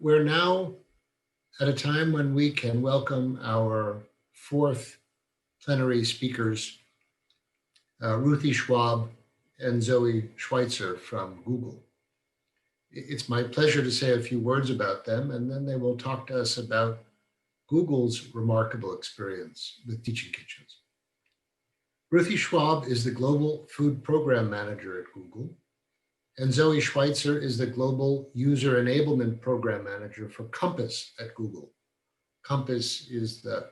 We're now at a time when we can welcome our fourth plenary speakers, Ruthie Schwab and Zoe Schweitzer from Google. It's my pleasure to say a few words about them, and then they will talk to us about Google's remarkable experience with Teaching Kitchens. Ruthie Schwab is the Global Food Program Manager at Google, and Zoe Schweitzer is the Global User Enablement Program Manager for Compass at Google. Compass is the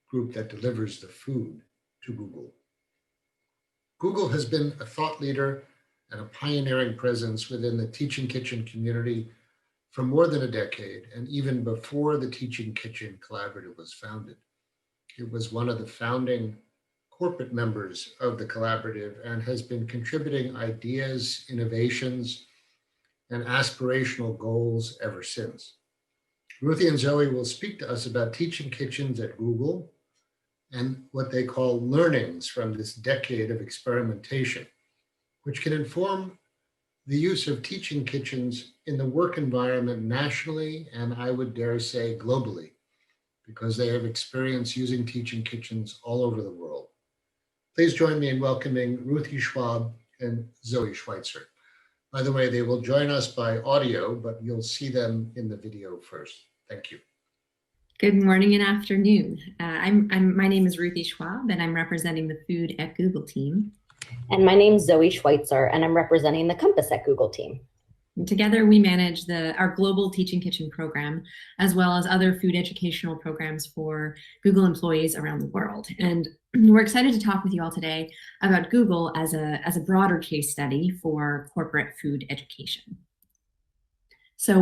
group that delivers the food to Google. Google has been a thought leader and a pioneering presence within the Teaching Kitchen community for more than a decade, and even before the Teaching Kitchen Collaborative was founded. It was one of the founding corporate members of the collaborative and has been contributing ideas, innovations, and aspirational goals ever since. Ruthie and Zoe will speak to us about Teaching Kitchens at Google and what they call learnings from this decade of experimentation, which can inform the use of Teaching Kitchens in the work environment nationally, and I would dare say globally, because they have experience using Teaching Kitchens all over the world. Please join me in welcoming Ruthie Schwab and Zoe Schweitzer. By the way, they will join us by audio, but you'll see them in the video first. Thank you. Good morning and afternoon. My name is Ruthie Schwab, and I'm representing the Food at Google team. And my name is Zoe Schweitzer, and I'm representing the Compass at Google team. And together we manage our global Teaching Kitchen program, as well as other food educational programs for Google employees around the world. And we're excited to talk with you all today about Google as a broader case study for corporate food education. So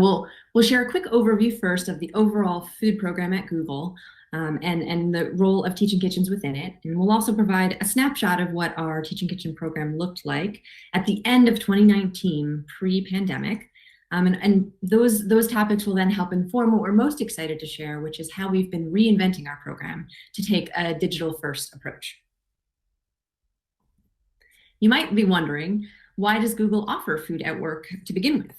we'll share a quick overview first of the overall food program at Google and the role of Teaching Kitchens within it. And we'll also provide a snapshot of what our Teaching Kitchen program looked like at the end of 2019, pre-pandemic. And those topics will then help inform what we're most excited to share, which is how we've been reinventing our program to take a digital-first approach. You might be wondering, why does Google offer food at work to begin with?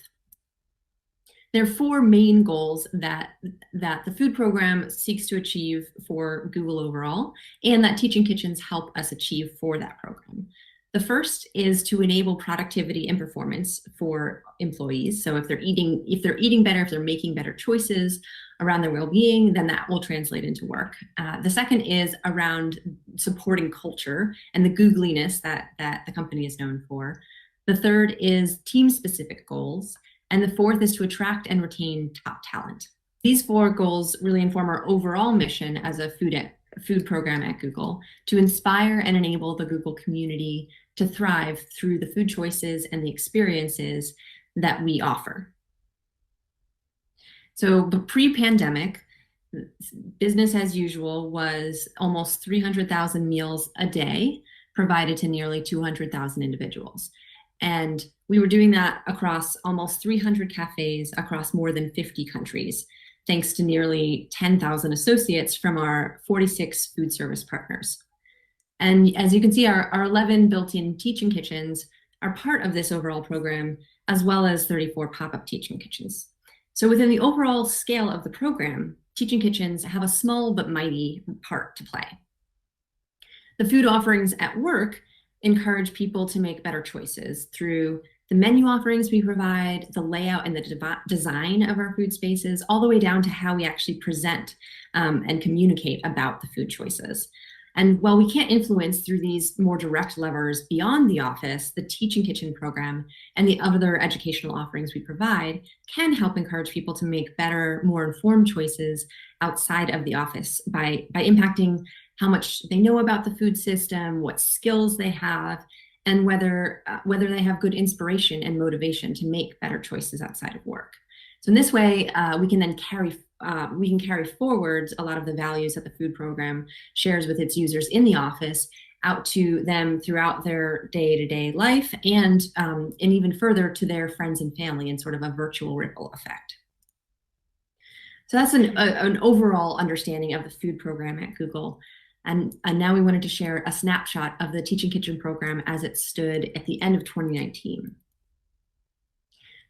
There are four main goals that the food program seeks to achieve for Google overall, and that Teaching Kitchens help us achieve for that program. The first is to enable productivity and performance for employees. So if they're eating better, if they're making better choices around their well-being, then that will translate into work. The second is around supporting culture and the Googliness that the company is known for. The third is team-specific goals. And the fourth is to attract and retain top talent. These four goals really inform our overall mission as a food program at Google to inspire and enable the Google community to thrive through the food choices and the experiences that we offer. So pre-pandemic, business as usual was almost 300,000 meals a day provided to nearly 200,000 individuals. And we were doing that across almost 300 cafes across more than 50 countries, thanks to nearly 10,000 associates from our 46 food service partners. And as you can see, our 11 built-in Teaching Kitchens are part of this overall program, as well as 34 pop-up Teaching Kitchens. So within the overall scale of the program, Teaching Kitchens have a small but mighty part to play. The food offerings at work encourage people to make better choices through the menu offerings we provide, the layout and the design of our food spaces, all the way down to how we actually present and communicate about the food choices. And while we can't influence through these more direct levers beyond the office, the Teaching Kitchen program and the other educational offerings we provide can help encourage people to make better, more informed choices outside of the office by impacting how much they know about the food system, what skills they have, and whether they have good inspiration and motivation to make better choices outside of work. So in this way, we can carry forward a lot of the values that the food program shares with its users in the office out to them throughout their day-to-day life, and even further to their friends and family in sort of a virtual ripple effect. So that's an overall understanding of the food program at Google. And now we wanted to share a snapshot of the Teaching Kitchen program as it stood at the end of 2019.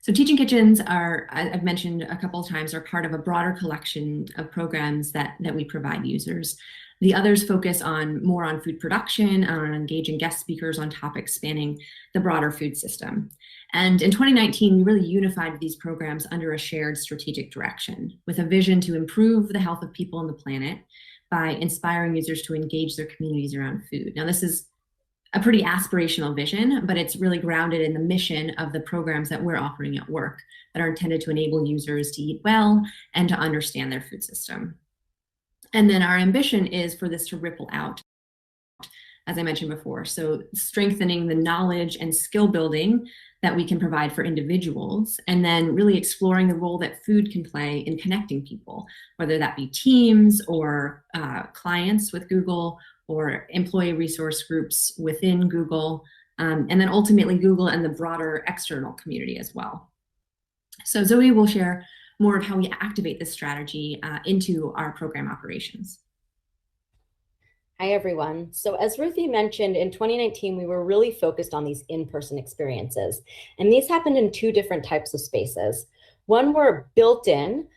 So Teaching Kitchens are, I've mentioned a couple of times, are part of a broader collection of programs that we provide users. The others focus more on food production, on engaging guest speakers on topics spanning the broader food system. And in 2019, we really unified these programs under a shared strategic direction with a vision to improve the health of people on the planet by inspiring users to engage their communities around food. Now, this is a pretty aspirational vision, but it's really grounded in the mission of the programs that we're offering at work that are intended to enable users to eat well and to understand their food system. And then our ambition is for this to ripple out, as I mentioned before. So strengthening the knowledge and skill building that we can provide for individuals, and then really exploring the role that food can play in connecting people, whether that be teams or clients with Google or employee resource groups within Google, and then ultimately Google and the broader external community as well. So Zoe will share more of how we activate this strategy into our program operations. Hi, everyone. So as Ruthie mentioned, in 2019, we were really focused on these in-person experiences. And these happened in two different types of spaces. One were built-in,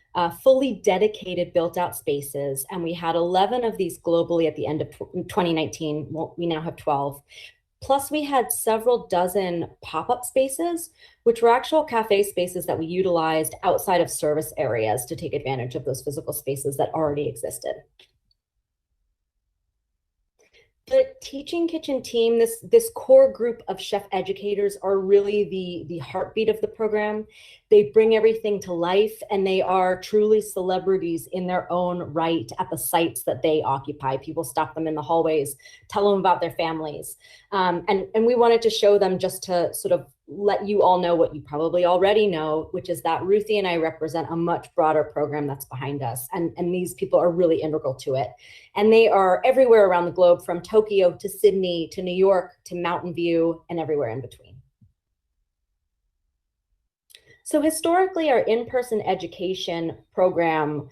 fully dedicated built-out spaces. And we had 11 of these globally at the end of 2019. Well, we now have 12. Plus, we had several dozen pop-up spaces, which were actual cafe spaces that we utilized outside of service areas to take advantage of those physical spaces that already existed. The Teaching Kitchen team, this core group of chef educators, are really the heartbeat of the program. They bring everything to life, and they are truly celebrities in their own right at the sites that they occupy. People stop them in the hallways, tell them about their families. And we wanted to show them just to sort of let you all know what you probably already know, which is that Ruthie and I represent a much broader program that's behind us. And these people are really integral to it. And they are everywhere around the globe, from Tokyo to Sydney to New York to Mountain View and everywhere in between. So historically, our in-person education program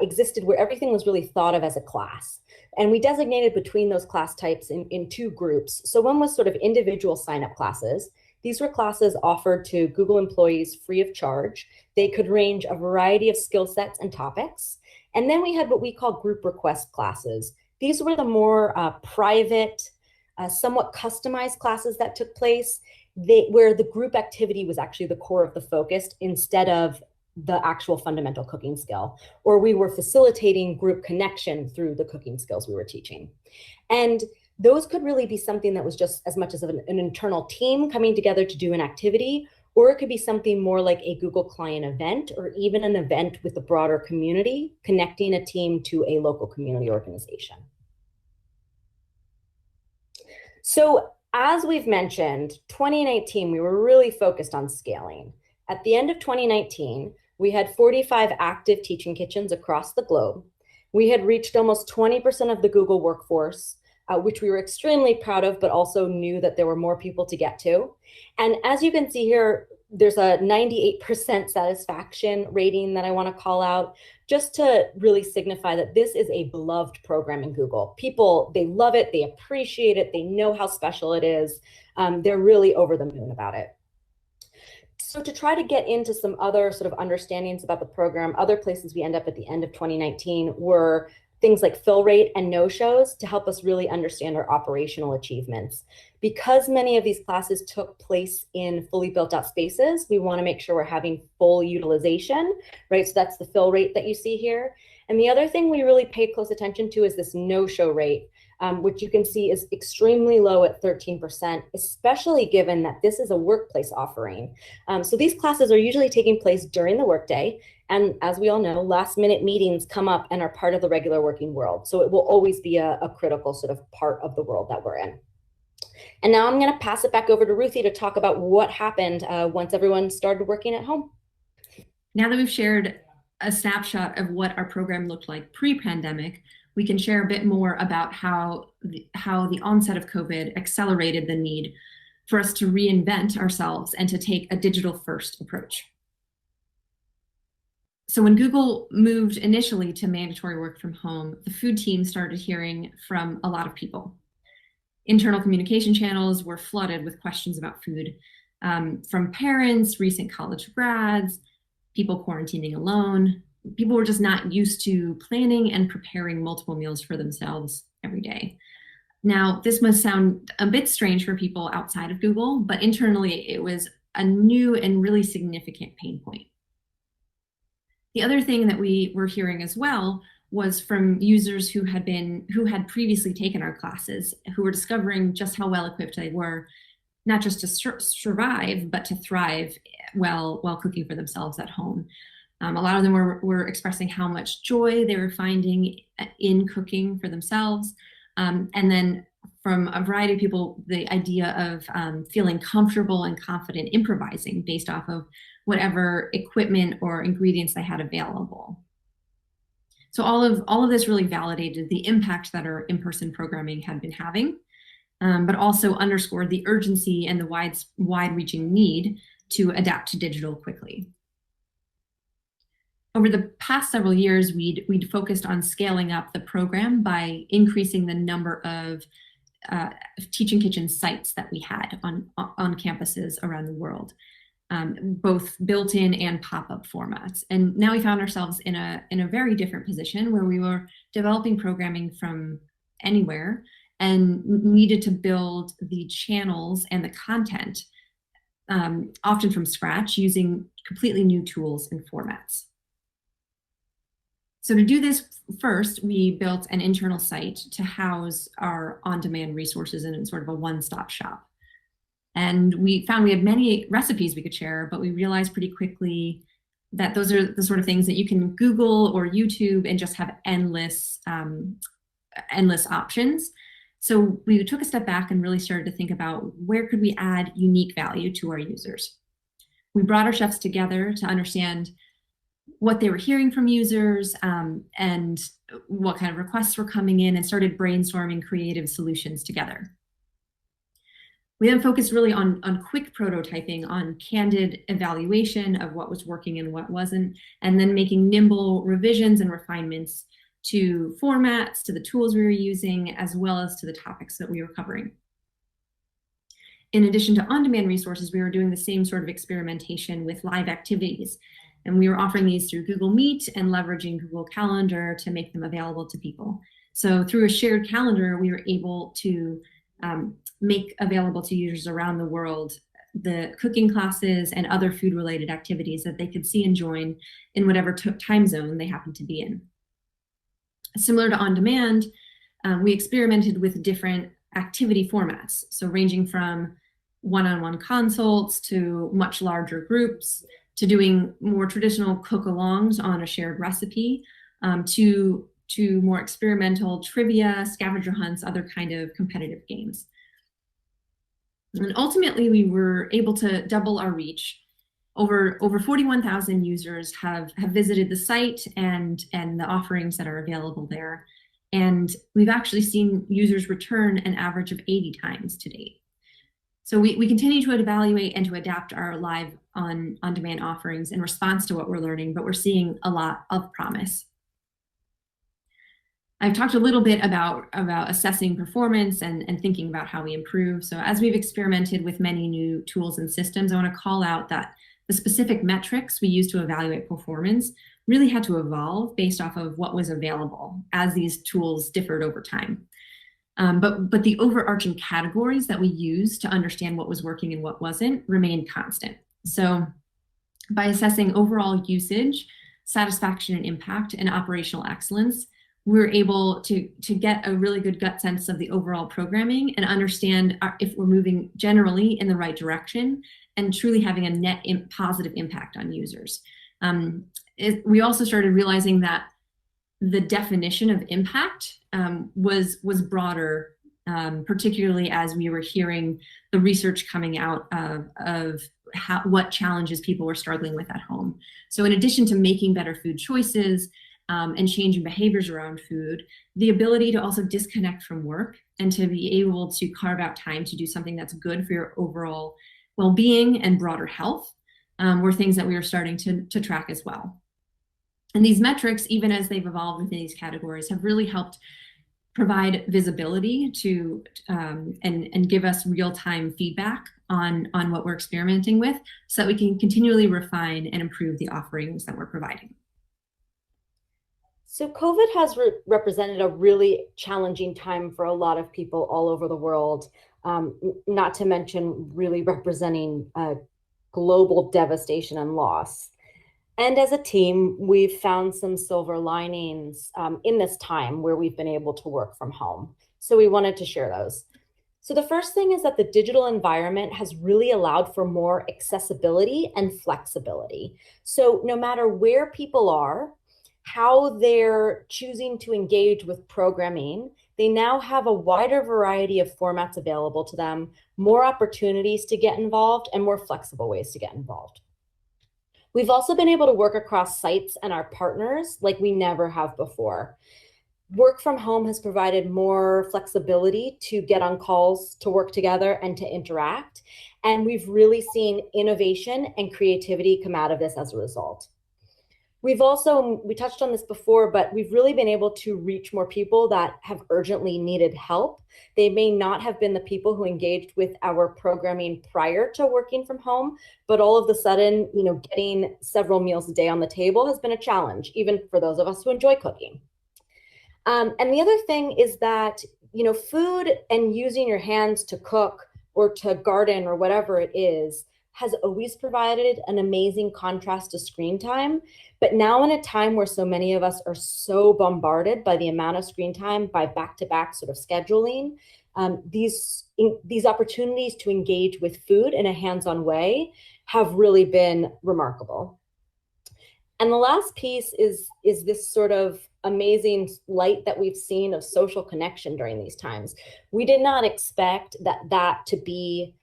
existed where everything was really thought of as a class. And we designated between those class types in two groups. So one was sort of individual sign-up classes. These were classes offered to Google employees free of charge. They could range a variety of skill sets and topics. And then we had what we call group request classes. These were the more private, somewhat customized classes that took place, where the group activity was actually the core of the focus instead of the actual fundamental cooking skill, or we were facilitating group connection through the cooking skills we were teaching. And those could really be something that was just as much as an internal team coming together to do an activity, or it could be something more like a Google client event, or even an event with the broader community, connecting a team to a local community organization. So as we've mentioned, 2019, we were really focused on scaling. At the end of 2019, we had 45 active Teaching Kitchens across the globe. We had reached almost 20% of the Google workforce, which we were extremely proud of, but also knew that there were more people to get to. And as you can see here, there's a 98% satisfaction rating that I want to call out, just to really signify that this is a beloved program in Google. People, they love it, they appreciate it, they know how special it is. They're really over the moon about it. So to try to get into some other sort of understandings about the program, other places we end up at the end of 2019 were things like fill rate and no-shows, to help us really understand our operational achievements. Because many of these classes took place in fully built out spaces, we want to make sure we're having full utilization, right? So that's the fill rate that you see here. And the other thing we really paid close attention to is this no-show rate, which you can see is extremely low at 13%, especially given that this is a workplace offering. So these classes are usually taking place during the workday. And as we all know, last minute meetings come up and are part of the regular working world. So it will always be a critical sort of part of the world that we're in. And now I'm going to pass it back over to Ruthie to talk about what happened once everyone started working at home. Now that we've shared a snapshot of what our program looked like pre-pandemic, we can share a bit more about how the onset of COVID accelerated the need for us to reinvent ourselves and to take a digital first approach. So when Google moved initially to mandatory work from home, the food team started hearing from a lot of people. Internal communication channels were flooded with questions about food. from parents, recent college grads, people quarantining alone. People were just not used to planning and preparing multiple meals for themselves every day. Now, this must sound a bit strange for people outside of Google, but internally it was a new and really significant pain point. The other thing that we were hearing as well was from users who had previously taken our classes, who were discovering just how well equipped they were, not just to survive, but to thrive while cooking for themselves at home. A lot of them were expressing how much joy they were finding in cooking for themselves. And then from a variety of people, the idea of feeling comfortable and confident improvising based off of whatever equipment or ingredients they had available. So all of this really validated the impact that our in-person programming had been having, but also underscored the urgency and the wide-reaching need to adapt to digital quickly. Over the past several years, we'd focused on scaling up the program by increasing the number of Teaching Kitchen sites that we had on campuses around the world, both built-in and pop-up formats. And now we found ourselves in a very different position where we were developing programming from anywhere and needed to build the channels and the content, often from scratch, using completely new tools and formats. So to do this, first, we built an internal site to house our on-demand resources in sort of a one-stop shop. And we found we had many recipes we could share, but we realized pretty quickly that those are the sort of things that you can Google or YouTube and just have endless options. So we took a step back and really started to think about where could we add unique value to our users. We brought our chefs together to understand what they were hearing from users and what kind of requests were coming in, and started brainstorming creative solutions together. We then focused really on quick prototyping, on candid evaluation of what was working and what wasn't, and then making nimble revisions and refinements to formats, to the tools we were using, as well as to the topics that we were covering. In addition to on-demand resources, we were doing the same sort of experimentation with live activities. And we were offering these through Google Meet and leveraging Google Calendar to make them available to people. So through a shared calendar, we were able to make available to users around the world the cooking classes and other food-related activities that they could see and join in whatever time zone they happened to be in. Similar to on-demand, we experimented with different activity formats, so ranging from one-on-one consults to much larger groups, to doing more traditional cook-alongs on a shared recipe, to more experimental trivia, scavenger hunts, other kind of competitive games. And ultimately, we were able to double our reach. Over 41,000 users have visited the site and the offerings that are available there. And we've actually seen users return an average of 80 times to date. So we continue to evaluate and to adapt our live on-demand offerings in response to what we're learning, but we're seeing a lot of promise. I've talked a little bit about assessing performance and thinking about how we improve. So as we've experimented with many new tools and systems, I want to call out that the specific metrics we use to evaluate performance really had to evolve based off of what was available as these tools differed over time. But the overarching categories that we use to understand what was working and what wasn't remained constant. So by assessing overall usage, satisfaction and impact, and operational excellence, we're able to get a really good gut sense of the overall programming and understand if we're moving generally in the right direction and truly having a net positive impact on users. We also started realizing that the definition of impact was broader, particularly as we were hearing the research coming out of what challenges people were struggling with at home. So in addition to making better food choices and changing behaviors around food, the ability to also disconnect from work and to be able to carve out time to do something that's good for your overall well-being and broader health were things that we were starting to track as well. And these metrics, even as they've evolved within these categories, have really helped provide visibility to and give us real-time feedback on what we're experimenting with so that we can continually refine and improve the offerings that we're providing. So COVID has represented a really challenging time for a lot of people all over the world, not to mention really representing global devastation and loss. And as a team, we've found some silver linings in this time where we've been able to work from home. So we wanted to share those. So the first thing is that the digital environment has really allowed for more accessibility and flexibility. So no matter where people are, how they're choosing to engage with programming, they now have a wider variety of formats available to them, more opportunities to get involved, and more flexible ways to get involved. We've also been able to work across sites and our partners like we never have before. Work from home has provided more flexibility to get on calls, to work together, and to interact. And we've really seen innovation and creativity come out of this as a result. We touched on this before, but we've really been able to reach more people that have urgently needed help. They may not have been the people who engaged with our programming prior to working from home, but all of a sudden, getting several meals a day on the table has been a challenge, even for those of us who enjoy cooking. And the other thing is that, food and using your hands to cook or to garden or whatever it is has always provided an amazing contrast to screen time. But now in a time where so many of us are so bombarded by the amount of screen time, by back-to-back sort of scheduling, these opportunities to engage with food in a hands-on way have really been remarkable. And the last piece is this sort of amazing light that we've seen of social connection during these times. We did not expect that to be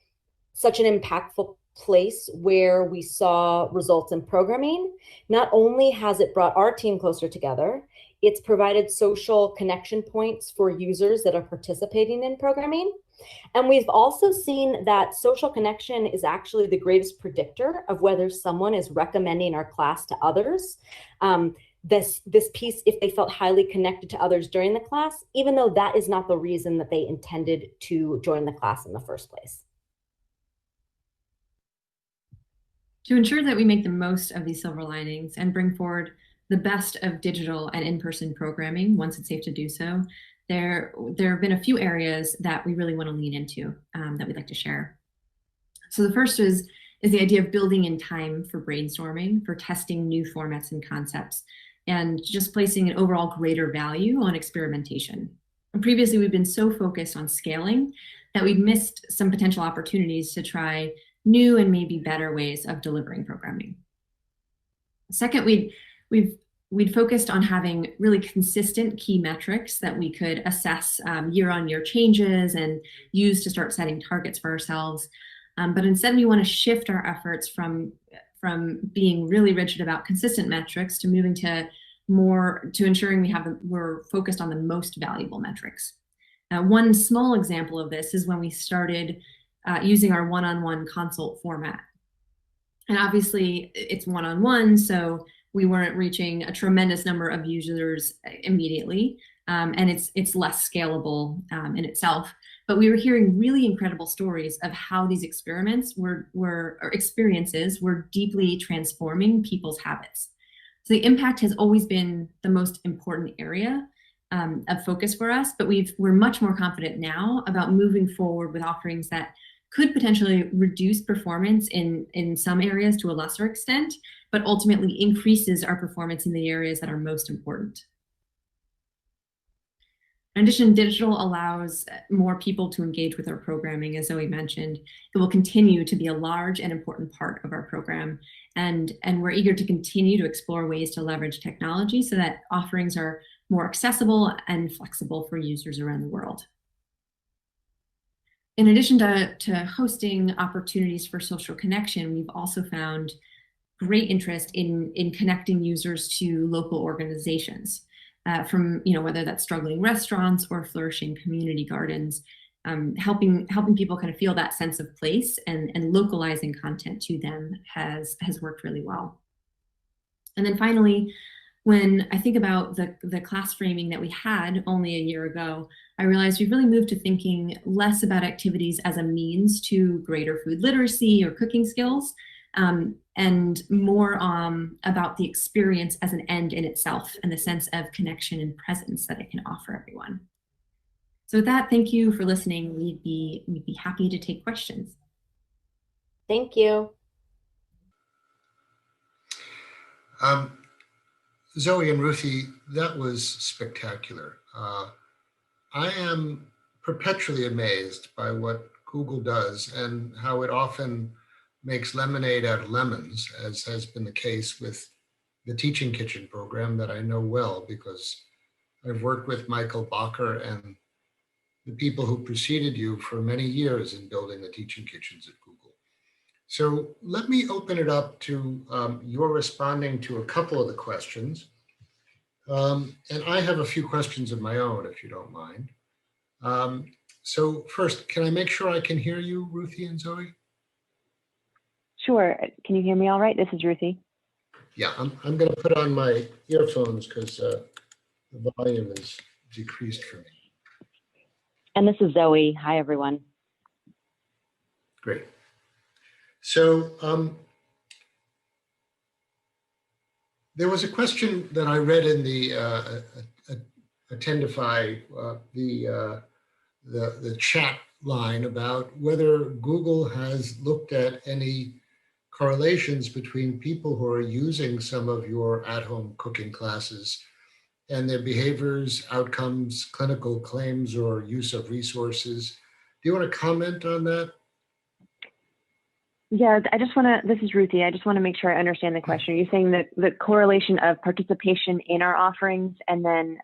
such an impactful place where we saw results in programming. Not only has it brought our team closer together, it's provided social connection points for users that are participating in programming. And we've also seen that social connection is actually the greatest predictor of whether someone is recommending our class to others. This piece, if they felt highly connected to others during the class, even though that is not the reason that they intended to join the class in the first place. To ensure that we make the most of these silver linings and bring forward the best of digital and in-person programming once it's safe to do so, there have been a few areas that we really want to lean into that we'd like to share. So the first is the idea of building in time for brainstorming, for testing new formats and concepts, and just placing an overall greater value on experimentation. And previously, we've been so focused on scaling that we've missed some potential opportunities to try new and maybe better ways of delivering programming. Second, we'd focused on having really consistent key metrics that we could assess year-on-year changes and use to start setting targets for ourselves. But instead, we want to shift our efforts from being really rigid about consistent metrics to moving to ensuring we're focused on the most valuable metrics. One small example of this is when we started using our one-on-one consult format. And obviously it's one-on-one, so we weren't reaching a tremendous number of users immediately, and it's less scalable in itself. But we were hearing really incredible stories of how these experiences were deeply transforming people's habits. So the impact has always been the most important area of focus for us, but we're much more confident now about moving forward with offerings that could potentially reduce performance in some areas to a lesser extent, but ultimately increases our performance in the areas that are most important. In addition, digital allows more people to engage with our programming, as Zoe mentioned. It will continue to be a large and important part of our program, and we're eager to continue to explore ways to leverage technology so that offerings are more accessible and flexible for users around the world. In addition to hosting opportunities for social connection, we've also found great interest in connecting users to local organizations, from whether that's struggling restaurants or flourishing community gardens, helping people kind of feel that sense of place, and localizing content to them has worked really well. And then finally, when I think about the class framing that we had only a year ago, I realized we've really moved to thinking less about activities as a means to greater food literacy or cooking skills, and more about the experience as an end in itself and the sense of connection and presence that it can offer everyone. So with that, thank you for listening. We'd be happy to take questions. Thank you. Zoe and Ruthie, that was spectacular. I am perpetually amazed by what Google does and how it often makes lemonade out of lemons, as has been the case with the Teaching Kitchen program that I know well because I've worked with Michael Bacher and the people who preceded you for many years in building the Teaching Kitchens at Google. So let me open it up to your responding to a couple of the questions. And I have a few questions of my own, if you don't mind. So first, can I make sure I can hear you, Ruthie and Zoe? Sure. Can you hear me all right? This is Ruthie. Yeah, I'm going to put on my earphones because the volume is decreased for me. And this is Zoe. Hi, everyone. Great. So there was a question that I read in the Attendify, the chat line about whether Google has looked at any correlations between people who are using some of your at-home cooking classes and their behaviors, outcomes, clinical claims, or use of resources. Do you want to comment on that? Yeah, this is Ruthie. I just want to make sure I understand the question. Are you saying that the correlation of participation in our offerings and then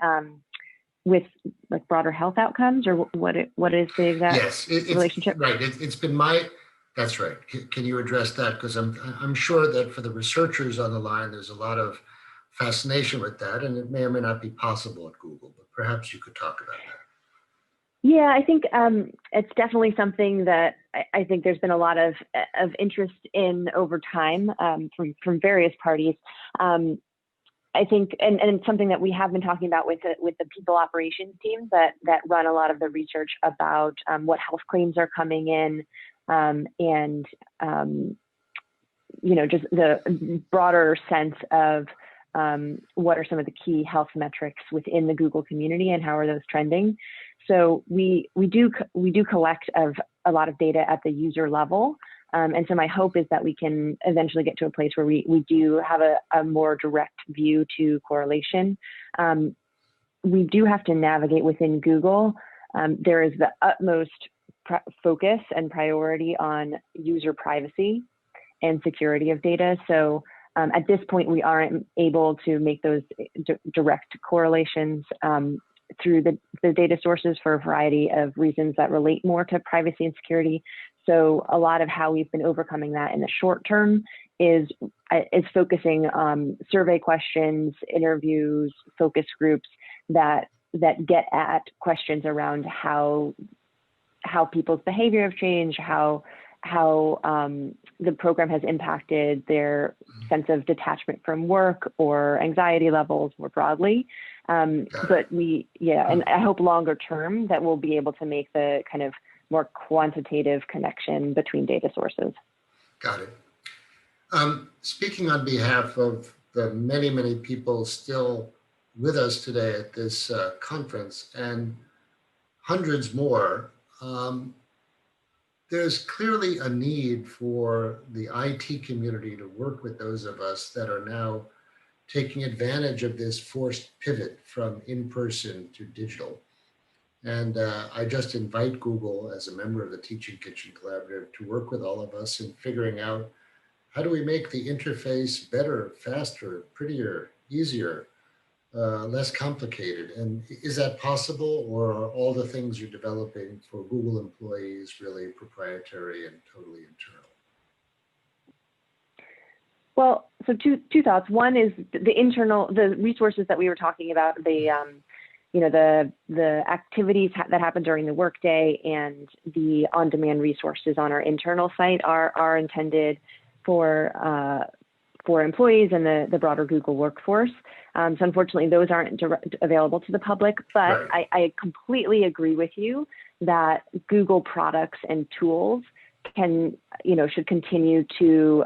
with like broader health outcomes, or what is the exact relationship? Right. It's been that's right. Can you address that? Because I'm sure that for the researchers on the line, there's a lot of fascination with that, and it may or may not be possible at Google, but perhaps you could talk about that. Yeah, I think it's definitely something that I think there's been a lot of interest in over time from various parties. I think, and it's something that we have been talking about with the people operations teams that run a lot of the research about what health claims are coming in, and just the broader sense of what are some of the key health metrics within the Google community and how are those trending. So we do collect a lot of data at the user level. And so my hope is that we can eventually get to a place where we do have a more direct view to correlation. We do have to navigate within Google. There is the utmost focus and priority on user privacy and security of data. So at this point, we aren't able to make those direct correlations through the data sources for a variety of reasons that relate more to privacy and security. So a lot of how we've been overcoming that in the short term is focusing on survey questions, interviews, focus groups that get at questions around how people's behavior have changed, how the program has impacted their sense of detachment from work or anxiety levels more broadly. But and I hope longer term that we'll be able to make the kind of more quantitative connection between data sources. Got it. Speaking on behalf of the many, many people still with us today at this conference and hundreds more, there's clearly a need for the IT community to work with those of us that are now taking advantage of this forced pivot from in-person to digital. And I just invite Google as a member of the Teaching Kitchen Collaborative to work with all of us in figuring out how do we make the interface better, faster, prettier, easier, less complicated. And is that possible, or are all the things you're developing for Google employees really proprietary and totally internal? Well, so two thoughts. One is the resources that we were talking about, the activities that happen during the workday and the on-demand resources on our internal site are intended for for employees and the broader Google workforce. So unfortunately, those aren't available to the public, but Right. I completely agree with you that Google products and tools should continue to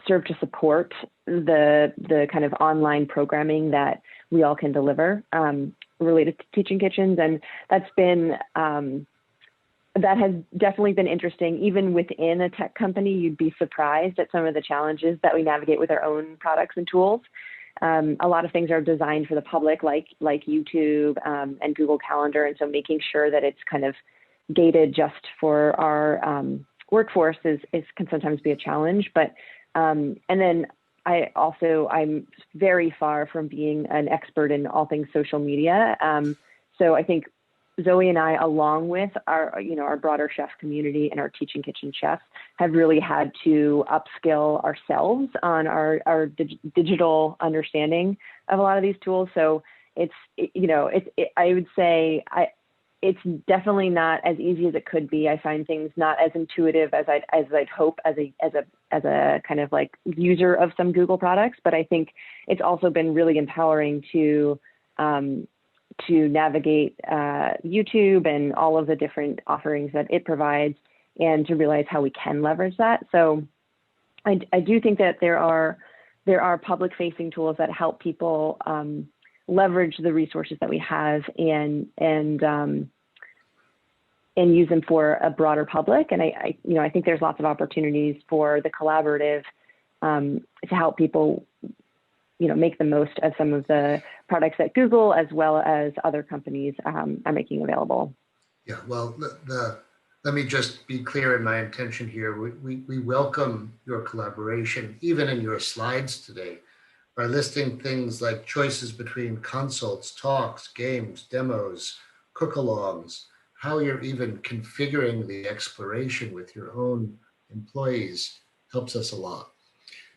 serve to support the kind of online programming that we all can deliver related to Teaching Kitchens. And that's been, that has definitely been interesting. Even within a tech company, you'd be surprised at some of the challenges that we navigate with our own products and tools. A lot of things are designed for the public, like YouTube and Google Calendar. And so making sure that it's kind of gated just for our workforce can sometimes be a challenge. But and then I'm very far from being an expert in all things social media. So I think Zoe and I, along with our broader chef community and our Teaching Kitchen chefs, have really had to upskill ourselves on our digital understanding of a lot of these tools. So I would say it's definitely not as easy as it could be. I find things not as intuitive as I'd hope as a kind of like user of some Google products, but I think it's also been really empowering to navigate YouTube and all of the different offerings that it provides, and to realize how we can leverage that. So I do think that there are public-facing tools that help people leverage the resources that we have and use them for a broader public. And I think there's lots of opportunities for the collaborative to help people make the most of some of the products that Google as well as other companies are making available. Yeah, well, let me just be clear in my intention here. We welcome your collaboration, even in your slides today, by listing things like choices between consults, talks, games, demos, cook-alongs, how you're even configuring the exploration with your own employees helps us a lot.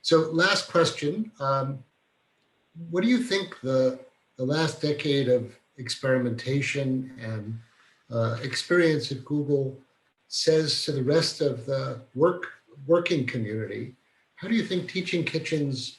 So last question. What do you think the last decade of experimentation and experience at Google says to the rest of the working community? How do you think Teaching Kitchens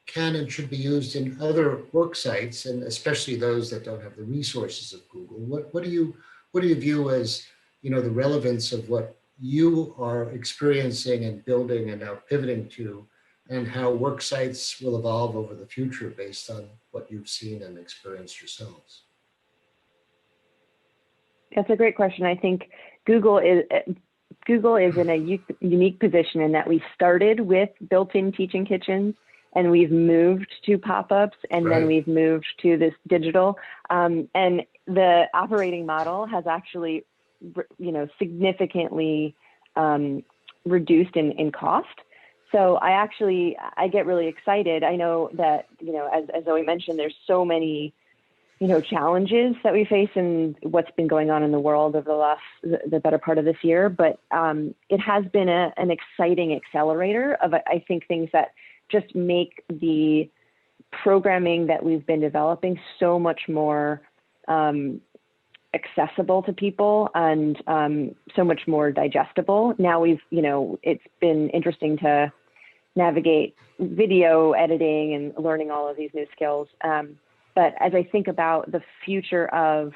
can and should be used in other work sites, and especially those that don't have the resources of Google? What do you view as the relevance of what you are experiencing and building and now pivoting to, and how work sites will evolve over the future based on what you've seen and experienced yourselves? That's a great question. I think Google is in a unique position in that we started with built-in Teaching Kitchens, and we've moved to pop-ups, and then we've moved to this digital. And the operating model has actually, significantly reduced in cost. So I get really excited. I know that, as Zoe mentioned, there's so many, challenges that we face and what's been going on in the world over the better part of this year. But it has been an exciting accelerator of, I think, things that just make the programming that we've been developing so much more accessible to people and so much more digestible. Now it's been interesting to navigate video editing and learning all of these new skills. But as I think about the future of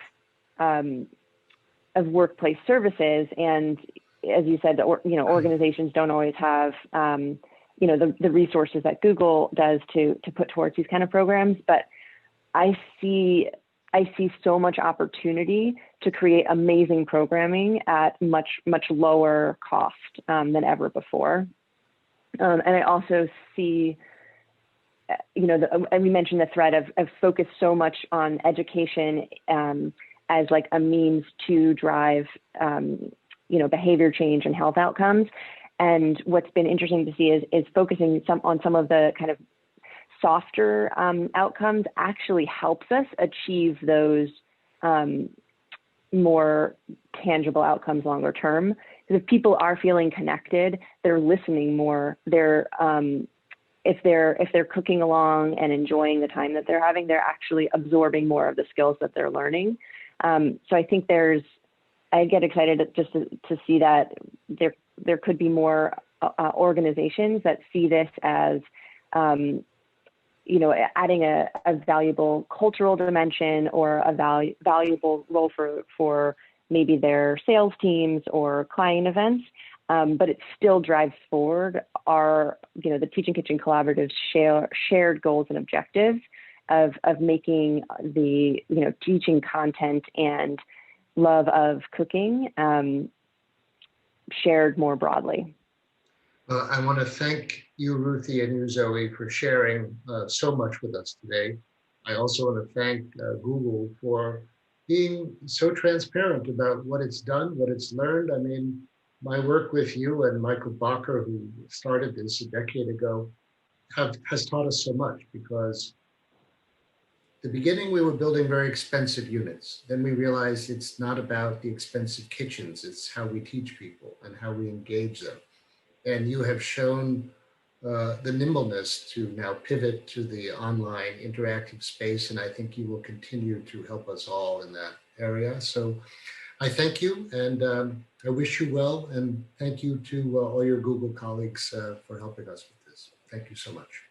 workplace services, and as you said, organizations don't always have the resources that Google does to put towards these kind of programs. But I see so much opportunity to create amazing programming at much lower cost than ever before. And I also see, and we mentioned the thread of focus so much on education as like a means to drive, behavior change and health outcomes. And what's been interesting to see is focusing on some of the kind of softer outcomes actually helps us achieve those more tangible outcomes longer term. Because if people are feeling connected, they're listening more. If they're cooking along and enjoying the time that they're having, they're actually absorbing more of the skills that they're learning. So I think I get excited just to see that there could be more organizations that see this as adding a valuable cultural dimension or a valuable role for maybe their sales teams or client events, but it still drives forward the Teaching Kitchen Collaborative's shared goals and objectives of making the teaching content and love of cooking shared more broadly. Well, I want to thank you, Ruthie, and you, Zoe, for sharing so much with us today. I also want to thank Google for being so transparent about what it's done, what it's learned. I mean, my work with you and Michael Bacher, who started this a decade ago, has taught us so much, because at the beginning we were building very expensive units. Then we realized it's not about the expensive kitchens, it's how we teach people and how we engage them. And you have shown the nimbleness to now pivot to the online interactive space. And I think you will continue to help us all in that area. So I thank you, and I wish you well. And thank you to all your Google colleagues for helping us with this. Thank you so much.